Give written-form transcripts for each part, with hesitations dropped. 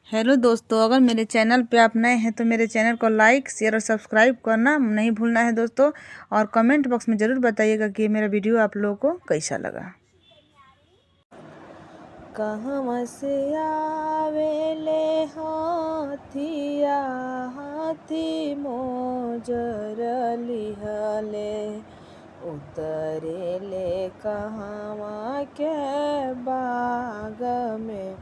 Hello दोस्तों, अगर मेरे चैनल पे आप नए हैं तो मेरे चैनल को लाइक शेयर और सब्सक्राइब करना नहीं भूलना है दोस्तों। और कमेंट बॉक्स में ज़रूर बताइएगा कि मेरा वीडियो आप लोगों को कैसा लगा। कहवा से आवेले हाथिया हाथी मोजर लिहले, उतरेले कहवा के बाग में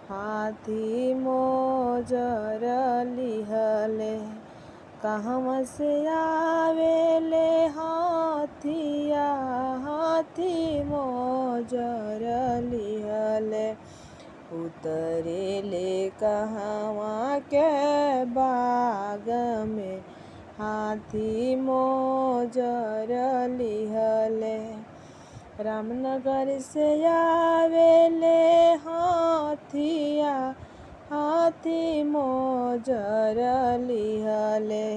हाथी मोजर लिहले। कहवा से आवेले हाथिया हाथी मोजर लिहले, उतरेले कहवा के बाग में हाथी मोजर लिहले। रामनगर से आवेले हाथिया हाथी मोजर लिहले,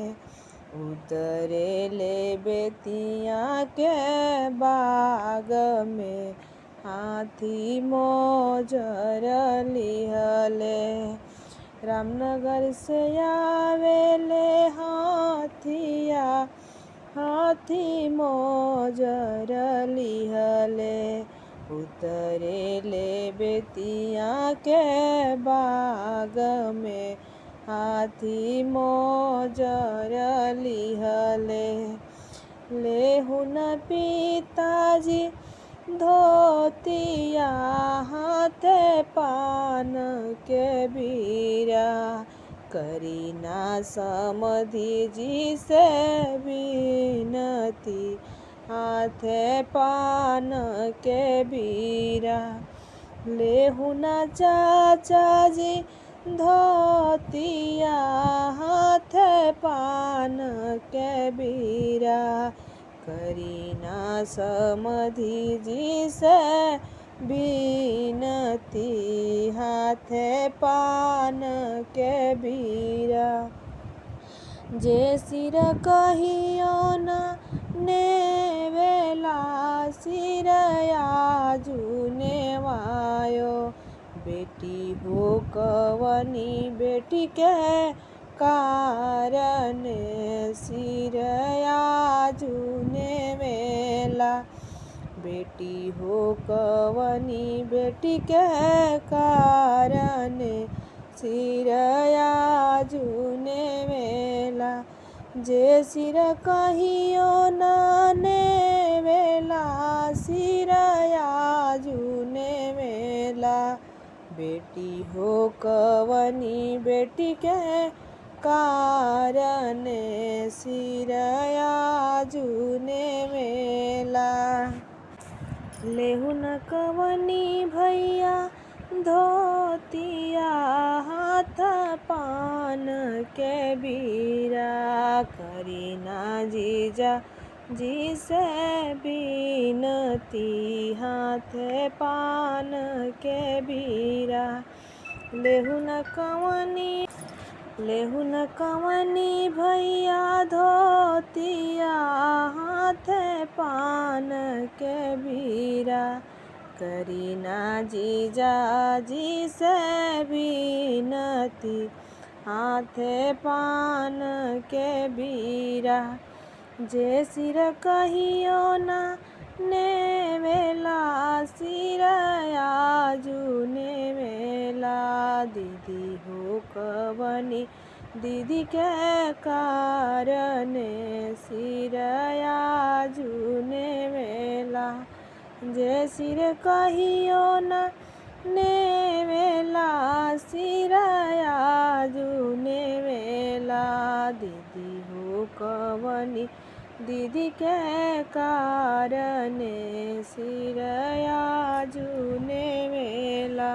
उतरेले बेतिया के बाग में हाथी मोजर लिहले। रामनगर से आवेले हाथिया हाथी मोजर लिहले, उतरेले बेतिया के बाग में हाथी मोजर लिहले। लेहुन पिताजी धोतिया हाथे पान के बीरा, करीना समधि जी से विनती हाथे पान के बीरा। लेहुना चाचा जी धोतिया हाथे पान के बीरा, करीना समधि जी से विनती हाथे पान के बीरा। जे सिर कहियो न नेवेला सिर आजू नेवायो, बेटी हो कवनी बेटी के कारण सिर आजू नेवेला। बेटी हो कवनी बेटी के कारण सिर आजू नेवेला। जे सिर कहियो न नेवेला सिर आजू नेवेला, बेटी हो कवनी बेटी के कारण सिर आजू नेवेला। लेहुन कवनी भैया धोतिया हाथ पान के बीरा, करीना जीजा जी से विनती हाथे पान के बीरा। लेहुन कवनी भैया धोतिया हाथे पान के बीरा, करीना जीजा जी से विनती हाथे पान के बीरा। जे सिर कहियो न नेवेला सिर आजू नेवेला, दीदी हो कवनी दीदी के कारण सिर आजू नेवेला। जे सिर कहियो न नेवेला सिर आजू नेवेला, दीदी हो कवनी दीदी के कारण सिर आजू नेवेला।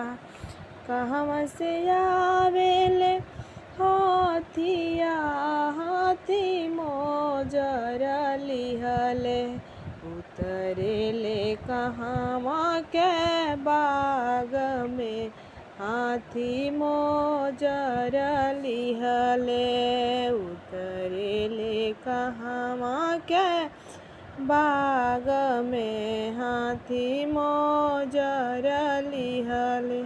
कहवा से आवेले हाथिया हाथी मोजर लिहले, उतरेले कहवा के बाग में हाथी मोजर लिहले, उतरेले कहवा के बाग में हाथी मोजर लिहले।